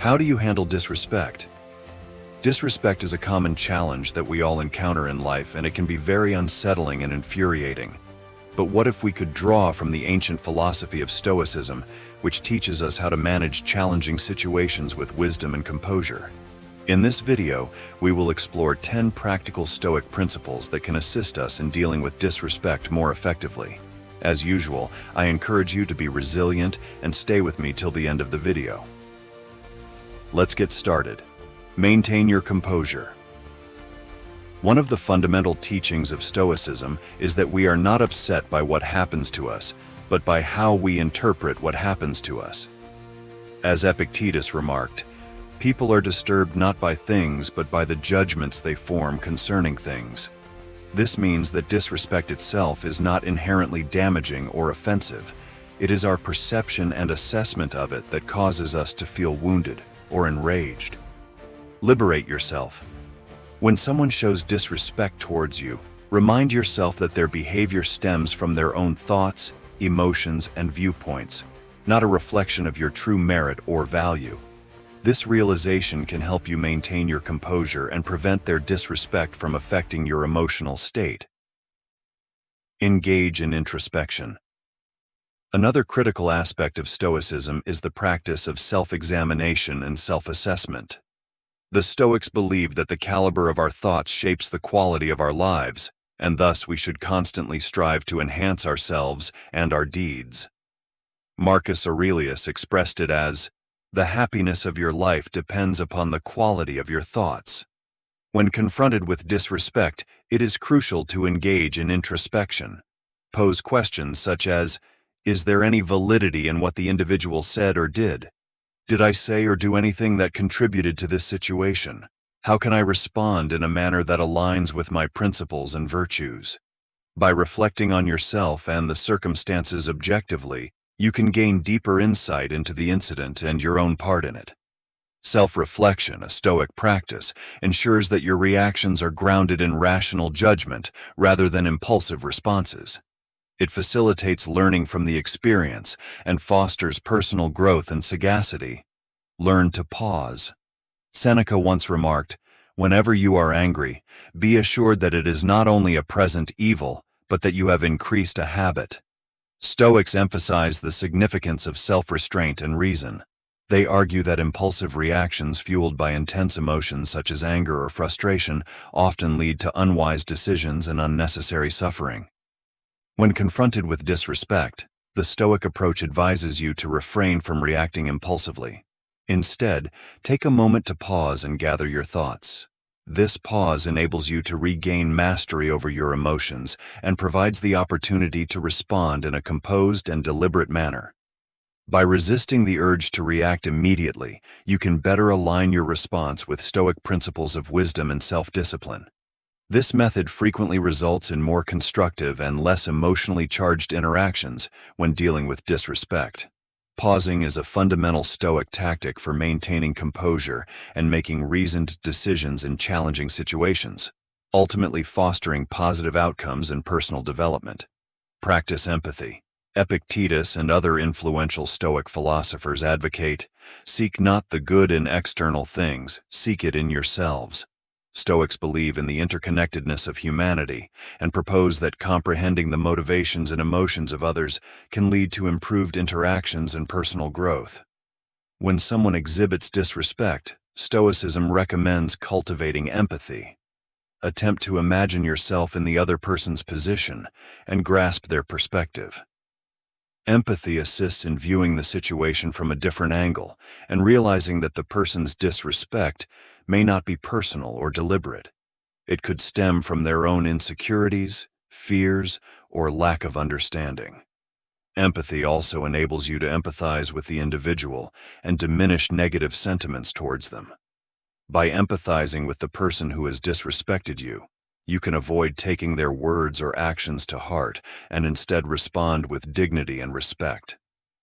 How do you handle disrespect? Disrespect is a common challenge that we all encounter in life, and it can be very unsettling and infuriating. But what if we could draw from the ancient philosophy of Stoicism, which teaches us how to manage challenging situations with wisdom and composure? In this video, we will explore 10 practical Stoic principles that can assist us in dealing with disrespect more effectively. As usual, I encourage you to be resilient and stay with me till the end of the video. Let's get started. Maintain your composure. One of the fundamental teachings of Stoicism is that we are not upset by what happens to us, but by how we interpret what happens to us. As Epictetus remarked, people are disturbed not by things, but by the judgments they form concerning things. This means that disrespect itself is not inherently damaging or offensive. It is our perception and assessment of it that causes us to feel wounded or enraged. Liberate yourself. When someone shows disrespect towards you, remind yourself that their behavior stems from their own thoughts, emotions, and viewpoints, not a reflection of your true merit or value. This realization can help you maintain your composure and prevent their disrespect from affecting your emotional state. Engage in introspection. Another critical aspect of Stoicism is the practice of self-examination and self-assessment. The Stoics believe that the caliber of our thoughts shapes the quality of our lives, and thus we should constantly strive to enhance ourselves and our deeds. Marcus Aurelius expressed it as, "The happiness of your life depends upon the quality of your thoughts." When confronted with disrespect, it is crucial to engage in introspection. Pose questions such as, is there any validity in what the individual said or did? Did I say or do anything that contributed to this situation? How can I respond in a manner that aligns with my principles and virtues? By reflecting on yourself and the circumstances objectively, you can gain deeper insight into the incident and your own part in it. Self-reflection, a Stoic practice, ensures that your reactions are grounded in rational judgment rather than impulsive responses. It facilitates learning from the experience and fosters personal growth and sagacity. Learn to pause. Seneca once remarked, "Whenever you are angry, be assured that it is not only a present evil, but that you have increased a habit." Stoics emphasize the significance of self-restraint and reason. They argue that impulsive reactions fueled by intense emotions such as anger or frustration often lead to unwise decisions and unnecessary suffering. When confronted with disrespect, the Stoic approach advises you to refrain from reacting impulsively. Instead, take a moment to pause and gather your thoughts. This pause enables you to regain mastery over your emotions and provides the opportunity to respond in a composed and deliberate manner. By resisting the urge to react immediately, you can better align your response with Stoic principles of wisdom and self-discipline. This method frequently results in more constructive and less emotionally charged interactions when dealing with disrespect. Pausing is a fundamental Stoic tactic for maintaining composure and making reasoned decisions in challenging situations, ultimately fostering positive outcomes and personal development. Practice empathy. Epictetus and other influential Stoic philosophers advocate, "Seek not the good in external things, seek it in yourselves." Stoics believe in the interconnectedness of humanity and propose that comprehending the motivations and emotions of others can lead to improved interactions and personal growth. When someone exhibits disrespect, Stoicism recommends cultivating empathy. Attempt to imagine yourself in the other person's position and grasp their perspective. Empathy assists in viewing the situation from a different angle and realizing that the person's disrespect may not be personal or deliberate. It could stem from their own insecurities, fears, or lack of understanding. Empathy also enables you to empathize with the individual and diminish negative sentiments towards them. By empathizing with the person who has disrespected you, you can avoid taking their words or actions to heart and instead respond with dignity and respect.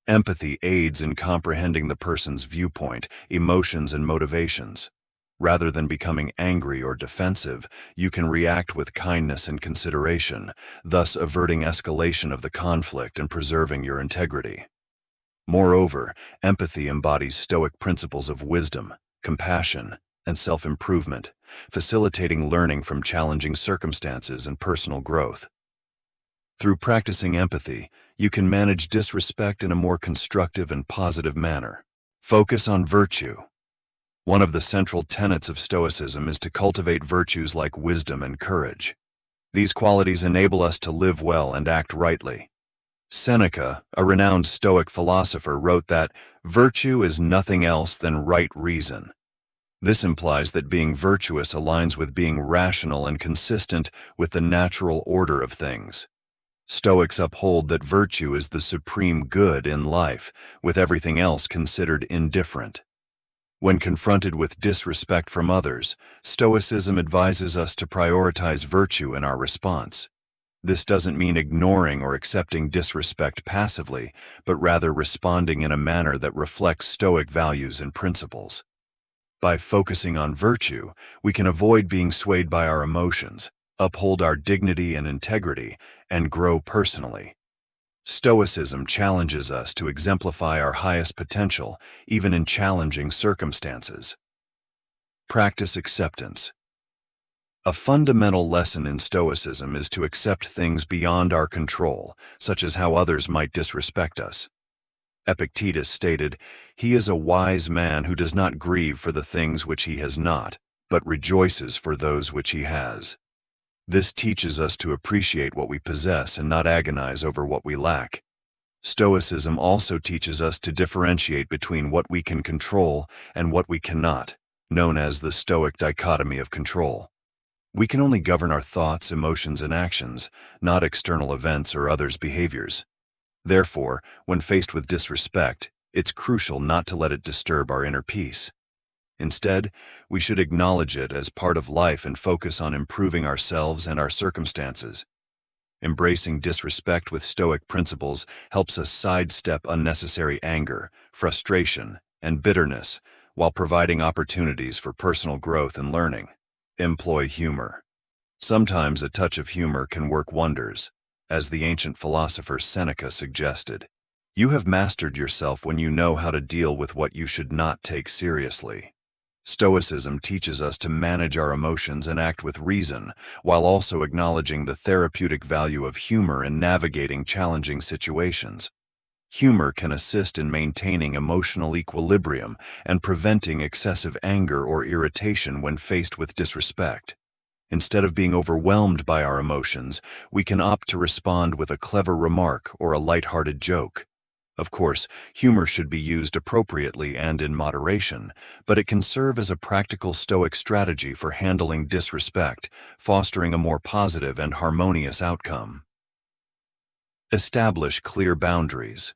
Empathy aids in comprehending the person's viewpoint, emotions, and motivations. Rather than becoming angry or defensive, you can react with kindness and consideration, thus averting escalation of the conflict and preserving your integrity. Moreover, empathy embodies Stoic principles of wisdom, compassion, and self-improvement, facilitating learning from challenging circumstances and personal growth. Through practicing empathy, you can manage disrespect in a more constructive and positive manner. Focus on virtue. One of the central tenets of Stoicism is to cultivate virtues like wisdom and courage. These qualities enable us to live well and act rightly. Seneca, a renowned Stoic philosopher, wrote that virtue is nothing else than right reason. This implies that being virtuous aligns with being rational and consistent with the natural order of things. Stoics uphold that virtue is the supreme good in life, with everything else considered indifferent. When confronted with disrespect from others, Stoicism advises us to prioritize virtue in our response. This doesn't mean ignoring or accepting disrespect passively, but rather responding in a manner that reflects Stoic values and principles. By focusing on virtue, we can avoid being swayed by our emotions, uphold our dignity and integrity, and grow personally. Stoicism challenges us to exemplify our highest potential, even in challenging circumstances. Practice acceptance. A fundamental lesson in Stoicism is to accept things beyond our control, such as how others might disrespect us. Epictetus stated, "He is a wise man who does not grieve for the things which he has not, but rejoices for those which he has." This teaches us to appreciate what we possess and not agonize over what we lack. Stoicism also teaches us to differentiate between what we can control and what we cannot, known as the Stoic dichotomy of control. We can only govern our thoughts, emotions, and actions, not external events or others' behaviors. Therefore, when faced with disrespect, it's crucial not to let it disturb our inner peace. Instead, we should acknowledge it as part of life and focus on improving ourselves and our circumstances. Embracing disrespect with Stoic principles helps us sidestep unnecessary anger, frustration, and bitterness, while providing opportunities for personal growth and learning. Employ humor. Sometimes a touch of humor can work wonders, as the ancient philosopher Seneca suggested. You have mastered yourself when you know how to deal with what you should not take seriously. Stoicism teaches us to manage our emotions and act with reason, while also acknowledging the therapeutic value of humor in navigating challenging situations. Humor can assist in maintaining emotional equilibrium and preventing excessive anger or irritation when faced with disrespect. Instead of being overwhelmed by our emotions, we can opt to respond with a clever remark or a light-hearted joke. Of course, humor should be used appropriately and in moderation, but it can serve as a practical Stoic strategy for handling disrespect, fostering a more positive and harmonious outcome. Establish clear boundaries.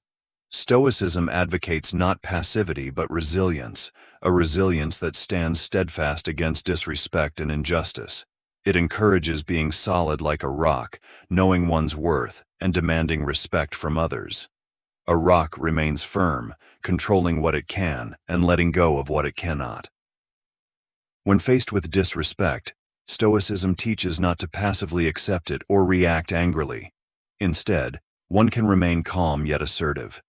Stoicism advocates not passivity but resilience, a resilience that stands steadfast against disrespect and injustice. It encourages being solid like a rock, knowing one's worth, and demanding respect from others. A rock remains firm, controlling what it can and letting go of what it cannot. When faced with disrespect, Stoicism teaches not to passively accept it or react angrily. Instead, one can remain calm yet assertive.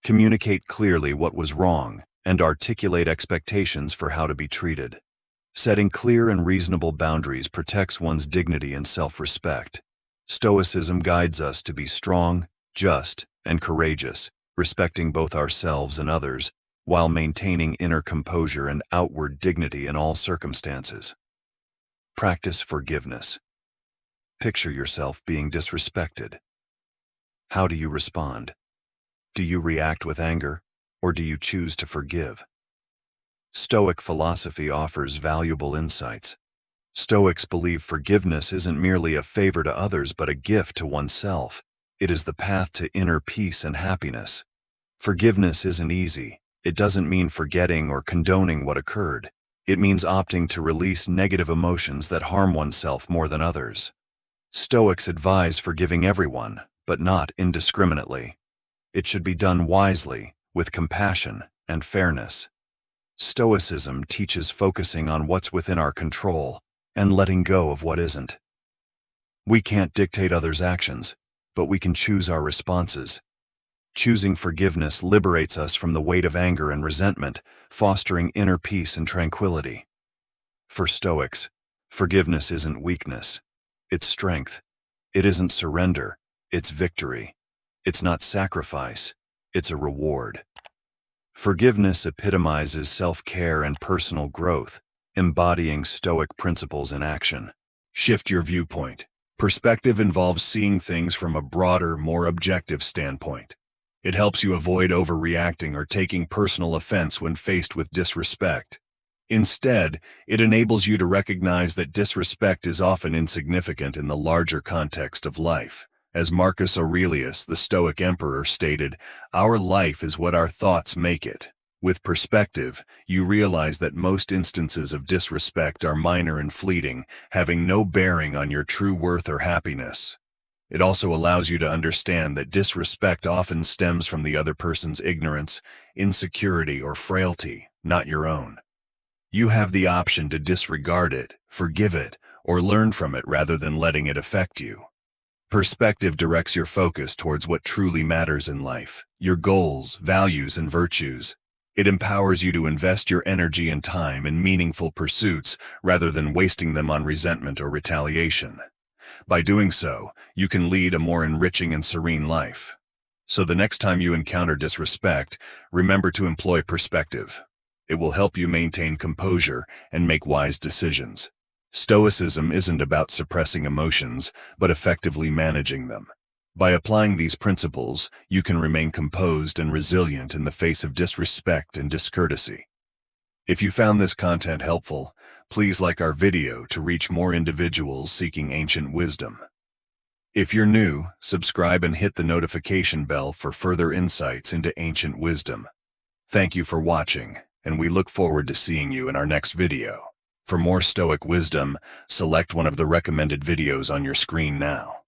Communicate clearly what was wrong and articulate expectations for how to be treated. Setting clear and reasonable boundaries protects one's dignity and self-respect. Stoicism guides us to be strong, just, and courageous, respecting both ourselves and others, while maintaining inner composure and outward dignity in all circumstances. Practice forgiveness. Picture yourself being disrespected. How do you respond? Do you react with anger, or do you choose to forgive? Stoic philosophy offers valuable insights. Stoics believe forgiveness isn't merely a favor to others but a gift to oneself. It is the path to inner peace and happiness. Forgiveness isn't easy. It doesn't mean forgetting or condoning what occurred. It means opting to release negative emotions that harm oneself more than others. Stoics advise forgiving everyone, but not indiscriminately. It should be done wisely, with compassion and fairness. Stoicism teaches focusing on what's within our control and letting go of what isn't. We can't dictate others' actions, but we can choose our responses. Choosing forgiveness liberates us from the weight of anger and resentment, fostering inner peace and tranquility. For Stoics, forgiveness isn't weakness, it's strength. It isn't surrender, it's victory. It's not sacrifice, it's a reward. Forgiveness epitomizes self-care and personal growth, embodying Stoic principles in action. Shift your viewpoint. Perspective involves seeing things from a broader, more objective standpoint. It helps you avoid overreacting or taking personal offense when faced with disrespect. Instead, it enables you to recognize that disrespect is often insignificant in the larger context of life. As Marcus Aurelius, the Stoic emperor, stated, "Our life is what our thoughts make it." With perspective, you realize that most instances of disrespect are minor and fleeting, having no bearing on your true worth or happiness. It also allows you to understand that disrespect often stems from the other person's ignorance, insecurity, or frailty, not your own. You have the option to disregard it, forgive it, or learn from it rather than letting it affect you. Perspective directs your focus towards what truly matters in life, your goals, values, and virtues. It empowers you to invest your energy and time in meaningful pursuits rather than wasting them on resentment or retaliation. By doing so, you can lead a more enriching and serene life. So the next time you encounter disrespect, remember to employ perspective. It will help you maintain composure and make wise decisions. Stoicism isn't about suppressing emotions, but effectively managing them. By applying these principles, you can remain composed and resilient in the face of disrespect and discourtesy. If you found this content helpful, please like our video to reach more individuals seeking ancient wisdom. If you're new, subscribe and hit the notification bell for further insights into ancient wisdom. Thank you for watching, and we look forward to seeing you in our next video. For more Stoic wisdom, select one of the recommended videos on your screen now.